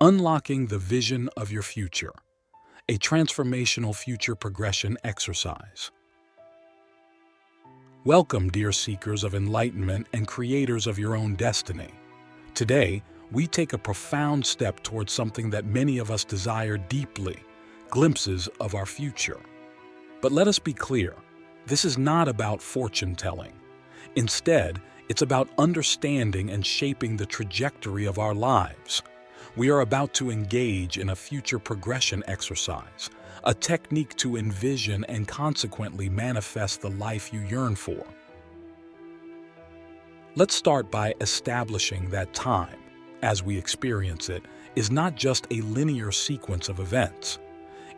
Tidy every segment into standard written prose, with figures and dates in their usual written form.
Unlocking the Vision of Your Future, a transformational future progression exercise. Welcome, dear seekers of enlightenment and creators of your own destiny. Today, we take a profound step towards something that many of us desire deeply, glimpses of our future. But let us be clear, this is not about fortune-telling. Instead, it's about understanding and shaping the trajectory of our lives. We are about to engage in a future progression exercise, a technique to envision and consequently manifest the life you yearn for. Let's start by establishing that time, as we experience it, is not just a linear sequence of events.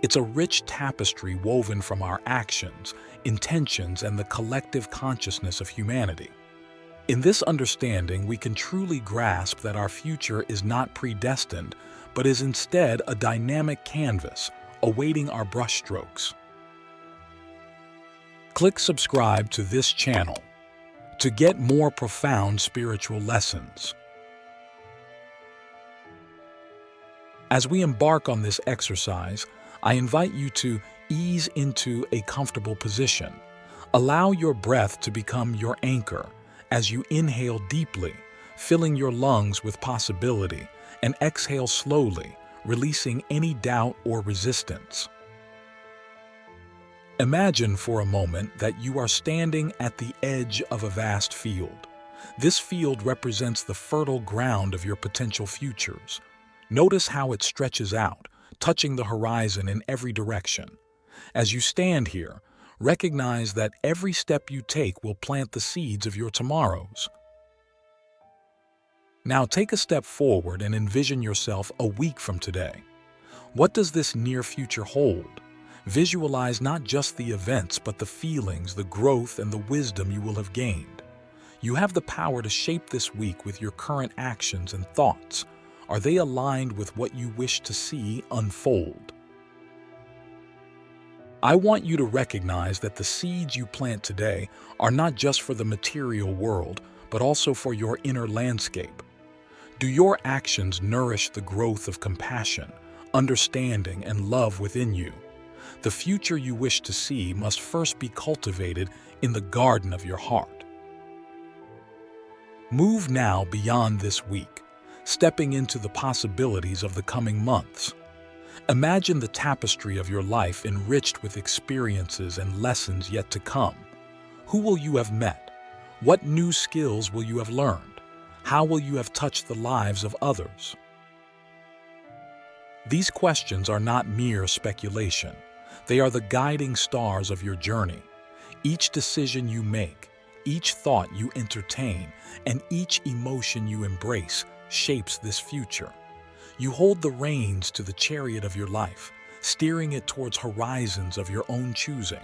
It's a rich tapestry woven from our actions, intentions, and the collective consciousness of humanity. In this understanding, we can truly grasp that our future is not predestined, but is instead a dynamic canvas, awaiting our brushstrokes. Click subscribe to this channel to get more profound spiritual lessons. As we embark on this exercise, I invite you to ease into a comfortable position. Allow your breath to become your anchor as you inhale deeply, filling your lungs with possibility, and exhale slowly, releasing any doubt or resistance. Imagine for a moment that you are standing at the edge of a vast field. This field represents the fertile ground of your potential futures. Notice how it stretches out, touching the horizon in every direction. As you stand here, recognize that every step you take will plant the seeds of your tomorrows. Now take a step forward and envision yourself a week from today. What does this near future hold? Visualize not just the events, but the feelings, the growth, and the wisdom you will have gained. You have the power to shape this week with your current actions and thoughts. Are they aligned with what you wish to see unfold? I want you to recognize that the seeds you plant today are not just for the material world, but also for your inner landscape. Do your actions nourish the growth of compassion, understanding, and love within you? The future you wish to see must first be cultivated in the garden of your heart. Move now beyond this week, stepping into the possibilities of the coming months. Imagine the tapestry of your life enriched with experiences and lessons yet to come. Who will you have met? What new skills will you have learned? How will you have touched the lives of others? These questions are not mere speculation. They are the guiding stars of your journey. Each decision you make, each thought you entertain, and each emotion you embrace shapes this future. You hold the reins to the chariot of your life, steering it towards horizons of your own choosing.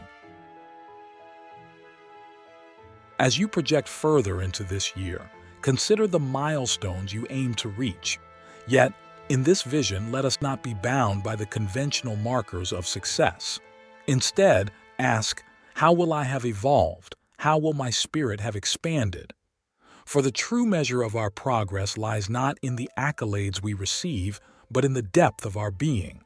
As you project further into this year, consider the milestones you aim to reach. Yet, in this vision, let us not be bound by the conventional markers of success. Instead, ask, how will I have evolved? How will my spirit have expanded? For the true measure of our progress lies not in the accolades we receive, but in the depth of our being.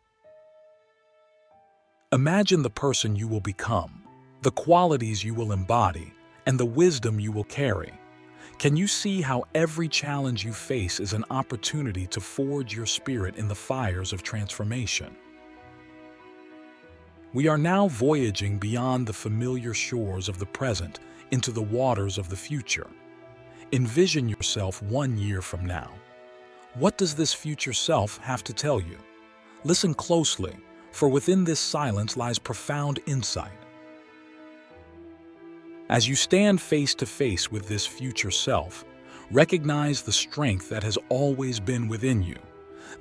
Imagine the person you will become, the qualities you will embody, and the wisdom you will carry. Can you see how every challenge you face is an opportunity to forge your spirit in the fires of transformation? We are now voyaging beyond the familiar shores of the present into the waters of the future. Envision yourself 1 year from now. What does this future self have to tell you? Listen closely, for within this silence lies profound insight. As you stand face to face with this future self, recognize the strength that has always been within you.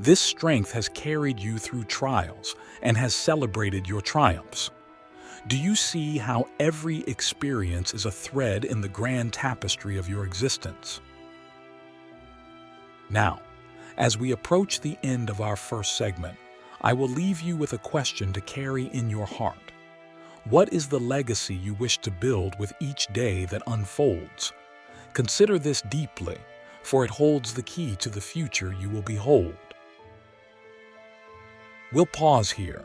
This strength has carried you through trials and has celebrated your triumphs. Do you see how every experience is a thread in the grand tapestry of your existence? Now, as we approach the end of our first segment, I will leave you with a question to carry in your heart. What is the legacy you wish to build with each day that unfolds? Consider this deeply, for it holds the key to the future you will behold. We'll pause here.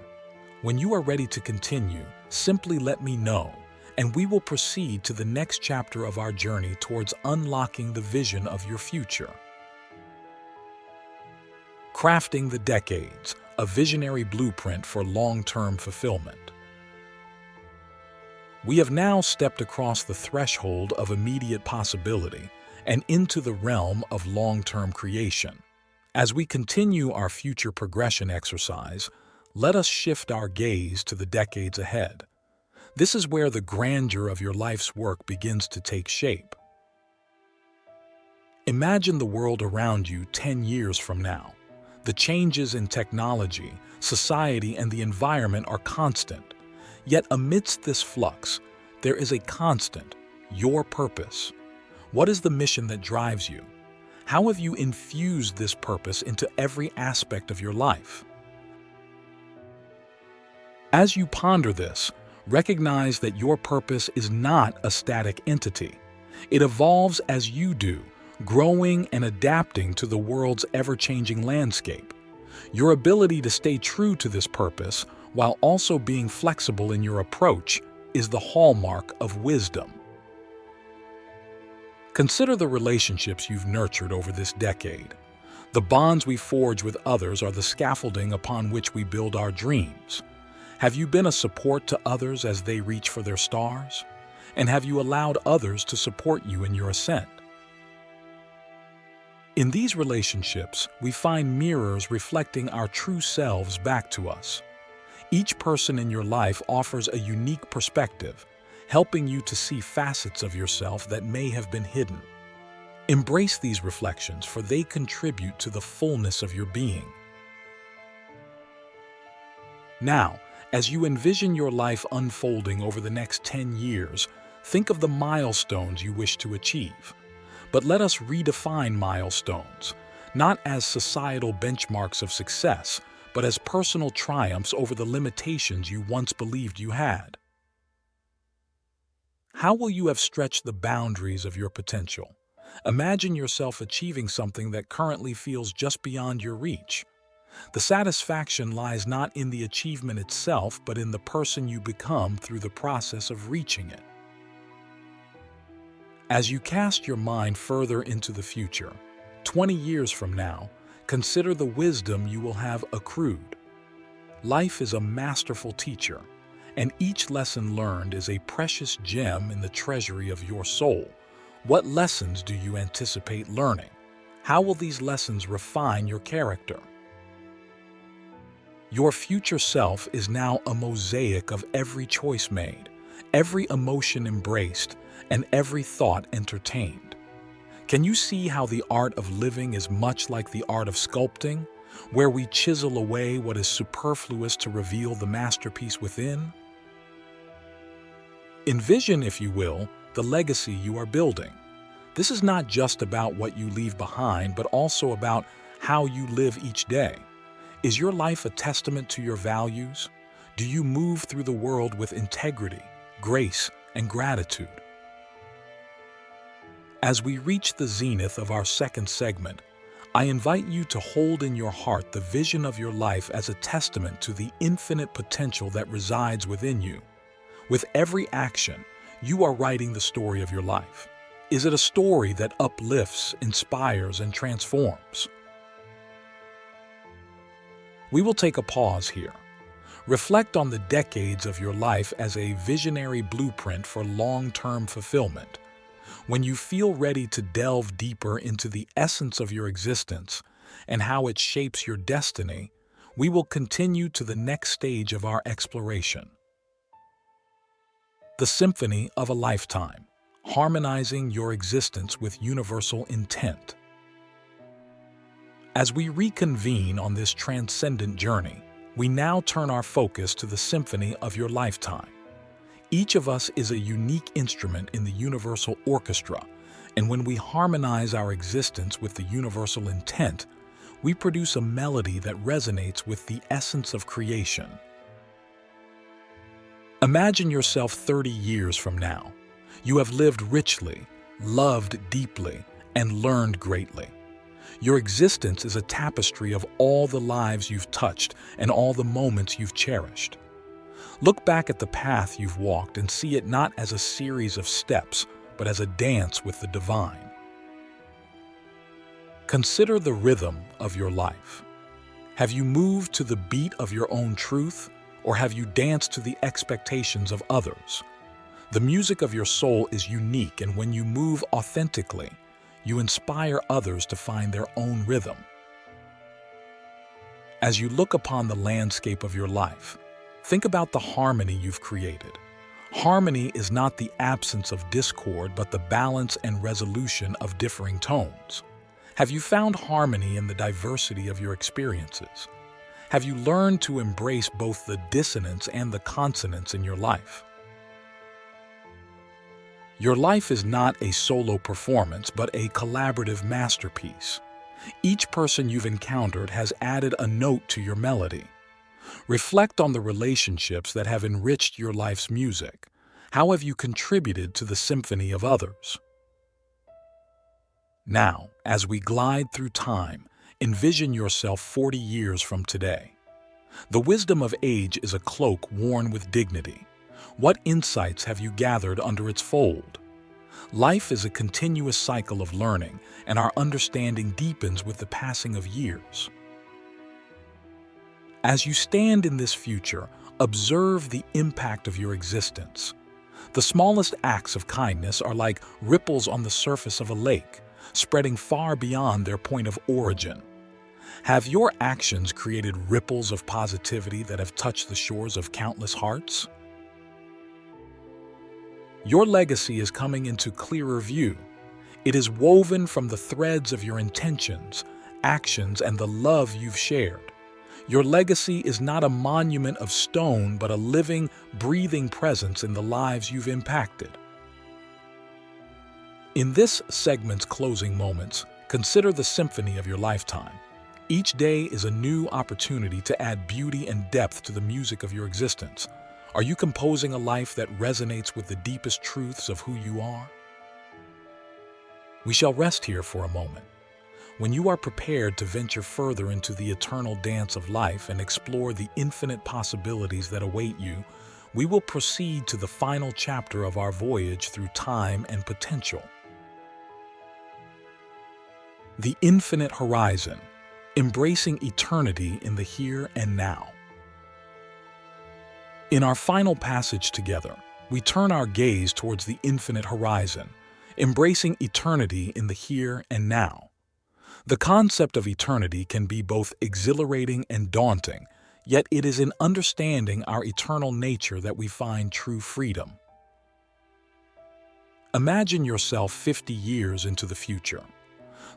When you are ready to continue, simply let me know, and we will proceed to the next chapter of our journey towards unlocking the vision of your future. Crafting the Decades, a visionary blueprint for long-term fulfillment. We have now stepped across the threshold of immediate possibility and into the realm of long-term creation. As we continue our future progression exercise, let us shift our gaze to the decades ahead. This is where the grandeur of your life's work begins to take shape. Imagine the world around you 10 years from now. The changes in technology, society, and the environment are constant. Yet amidst this flux, there is a constant, your purpose. What is the mission that drives you? How have you infused this purpose into every aspect of your life? As you ponder this, recognize that your purpose is not a static entity. It evolves as you do, growing and adapting to the world's ever-changing landscape. Your ability to stay true to this purpose while also being flexible in your approach is the hallmark of wisdom. Consider the relationships you've nurtured over this decade. The bonds we forge with others are the scaffolding upon which we build our dreams. Have you been a support to others as they reach for their stars? And have you allowed others to support you in your ascent? In these relationships, we find mirrors reflecting our true selves back to us. Each person in your life offers a unique perspective, helping you to see facets of yourself that may have been hidden. Embrace these reflections, for they contribute to the fullness of your being. Now, as you envision your life unfolding over the next 10 years, think of the milestones you wish to achieve. But let us redefine milestones, not as societal benchmarks of success, but as personal triumphs over the limitations you once believed you had. How will you have stretched the boundaries of your potential? Imagine yourself achieving something that currently feels just beyond your reach. The satisfaction lies not in the achievement itself, but in the person you become through the process of reaching it. As you cast your mind further into the future, 20 years from now, consider the wisdom you will have accrued. Life is a masterful teacher, and each lesson learned is a precious gem in the treasury of your soul. What lessons do you anticipate learning? How will these lessons refine your character? Your future self is now a mosaic of every choice made, every emotion embraced, and every thought entertained. Can you see how the art of living is much like the art of sculpting, where we chisel away what is superfluous to reveal the masterpiece within? Envision, if you will, the legacy you are building. This is not just about what you leave behind, but also about how you live each day. Is your life a testament to your values? Do you move through the world with integrity, grace, and gratitude? As we reach the zenith of our second segment, I invite you to hold in your heart the vision of your life as a testament to the infinite potential that resides within you. With every action, you are writing the story of your life. Is it a story that uplifts, inspires, and transforms? We will take a pause here. Reflect on the decades of your life as a visionary blueprint for long-term fulfillment. When you feel ready to delve deeper into the essence of your existence and how it shapes your destiny, we will continue to the next stage of our exploration. The Symphony of a Lifetime, harmonizing your existence with universal intent. As we reconvene on this transcendent journey, we now turn our focus to the symphony of your lifetime. Each of us is a unique instrument in the universal orchestra, and when we harmonize our existence with the universal intent, we produce a melody that resonates with the essence of creation. Imagine yourself 30 years from now. You have lived richly, loved deeply, and learned greatly. Your existence is a tapestry of all the lives you've touched and all the moments you've cherished. Look back at the path you've walked and see it not as a series of steps, but as a dance with the divine. Consider the rhythm of your life. Have you moved to the beat of your own truth, or have you danced to the expectations of others? The music of your soul is unique, and when you move authentically, you inspire others to find their own rhythm. As you look upon the landscape of your life, think about the harmony you've created. Harmony is not the absence of discord, but the balance and resolution of differing tones. Have you found harmony in the diversity of your experiences? Have you learned to embrace both the dissonance and the consonance in your life? Your life is not a solo performance, but a collaborative masterpiece. Each person you've encountered has added a note to your melody. Reflect on the relationships that have enriched your life's music. How have you contributed to the symphony of others? Now, as we glide through time, envision yourself 40 years from today. The wisdom of age is a cloak worn with dignity. What insights have you gathered under its fold? Life is a continuous cycle of learning, and our understanding deepens with the passing of years. As you stand in this future, observe the impact of your existence. The smallest acts of kindness are like ripples on the surface of a lake, spreading far beyond their point of origin. Have your actions created ripples of positivity that have touched the shores of countless hearts? Your legacy is coming into clearer view. It is woven from the threads of your intentions, actions, and the love you've shared. Your legacy is not a monument of stone, but a living, breathing presence in the lives you've impacted. In this segment's closing moments, consider the symphony of your lifetime. Each day is a new opportunity to add beauty and depth to the music of your existence. Are you composing a life that resonates with the deepest truths of who you are? We shall rest here for a moment. When you are prepared to venture further into the eternal dance of life and explore the infinite possibilities that await you, we will proceed to the final chapter of our voyage through time and potential. The infinite horizon, embracing eternity in the here and now. In our final passage together, we turn our gaze towards the infinite horizon, embracing eternity in the here and now. The concept of eternity can be both exhilarating and daunting, yet it is in understanding our eternal nature that we find true freedom. Imagine yourself 50 years into the future.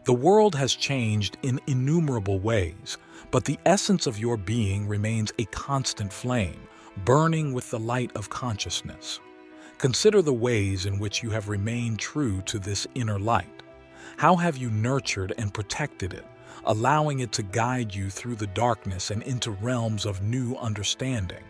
The world has changed in innumerable ways, but the essence of your being remains a constant flame, burning with the light of consciousness. Consider the ways in which you have remained true to this inner light. How have you nurtured and protected it, allowing it to guide you through the darkness and into realms of new understanding?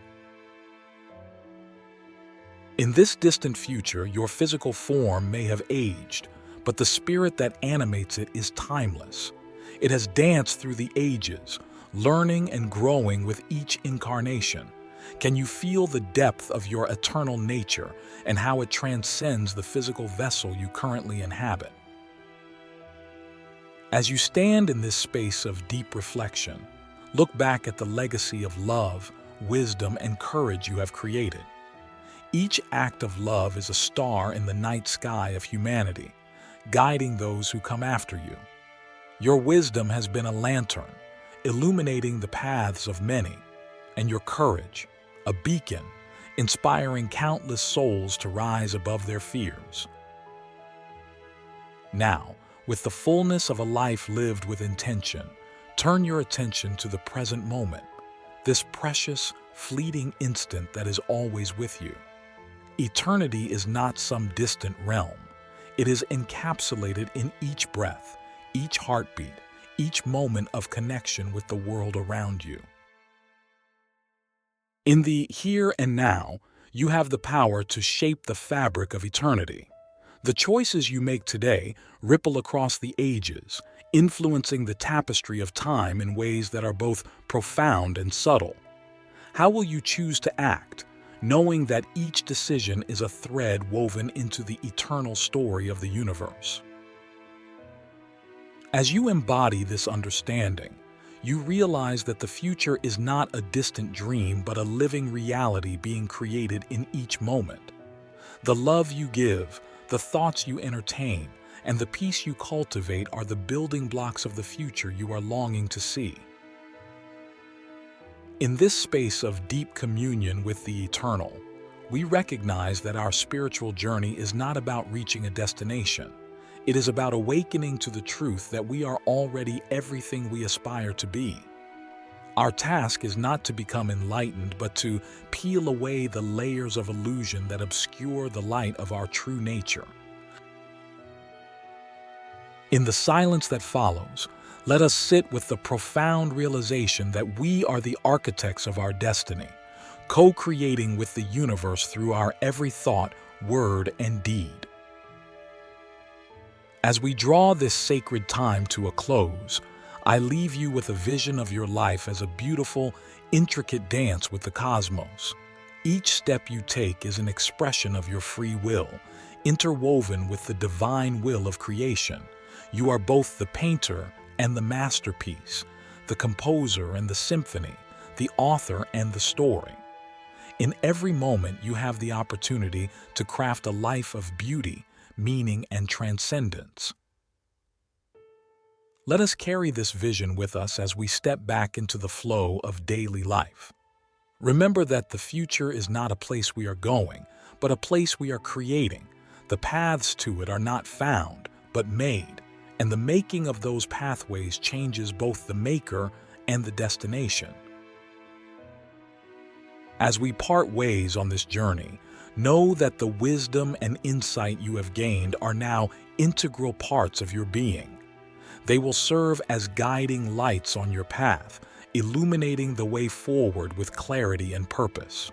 In this distant future, your physical form may have aged, but the spirit that animates it is timeless. It has danced through the ages, learning and growing with each incarnation. Can you feel the depth of your eternal nature and how it transcends the physical vessel you currently inhabit? As you stand in this space of deep reflection, look back at the legacy of love, wisdom, and courage you have created. Each act of love is a star in the night sky of humanity, guiding those who come after you. Your wisdom has been a lantern, illuminating the paths of many, and your courage, a beacon, inspiring countless souls to rise above their fears. Now, with the fullness of a life lived with intention, turn your attention to the present moment, this precious, fleeting instant that is always with you. Eternity is not some distant realm. It is encapsulated in each breath, each heartbeat, each moment of connection with the world around you. In the here and now, you have the power to shape the fabric of eternity. The choices you make today ripple across the ages, influencing the tapestry of time in ways that are both profound and subtle. How will you choose to act, knowing that each decision is a thread woven into the eternal story of the universe? As you embody this understanding, you realize that the future is not a distant dream but a living reality being created in each moment. The love you give, the thoughts you entertain, and the peace you cultivate are the building blocks of the future you are longing to see. In this space of deep communion with the eternal, we recognize that our spiritual journey is not about reaching a destination. It is about awakening to the truth that we are already everything we aspire to be. Our task is not to become enlightened, but to peel away the layers of illusion that obscure the light of our true nature. In the silence that follows, let us sit with the profound realization that we are the architects of our destiny, co-creating with the universe through our every thought, word, and deed. As we draw this sacred time to a close, I leave you with a vision of your life as a beautiful, intricate dance with the cosmos. Each step you take is an expression of your free will, interwoven with the divine will of creation. You are both the painter and the masterpiece, the composer and the symphony, the author and the story. In every moment, you have the opportunity to craft a life of beauty, meaning, and transcendence. Let us carry this vision with us as we step back into the flow of daily life. Remember that the future is not a place we are going, but a place we are creating. The paths to it are not found, but made, and the making of those pathways changes both the maker and the destination. As we part ways on this journey, know that the wisdom and insight you have gained are now integral parts of your being. They will serve as guiding lights on your path, illuminating the way forward with clarity and purpose.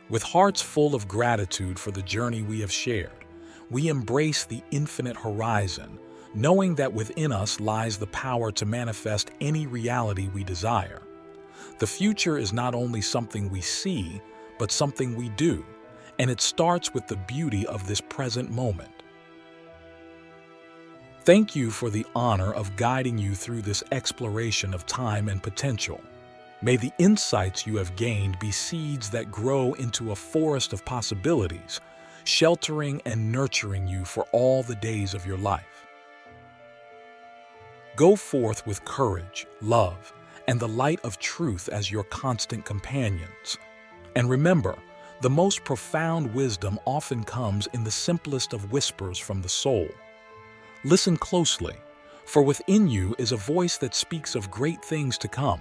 With hearts full of gratitude for the journey we have shared, we embrace the infinite horizon, knowing that within us lies the power to manifest any reality we desire. The future is not only something we see, but something we do, and it starts with the beauty of this present moment. Thank you for the honor of guiding you through this exploration of time and potential. May the insights you have gained be seeds that grow into a forest of possibilities, sheltering and nurturing you for all the days of your life. Go forth with courage, love, and the light of truth as your constant companions. And remember, the most profound wisdom often comes in the simplest of whispers from the soul. Listen closely, for within you is a voice that speaks of great things to come.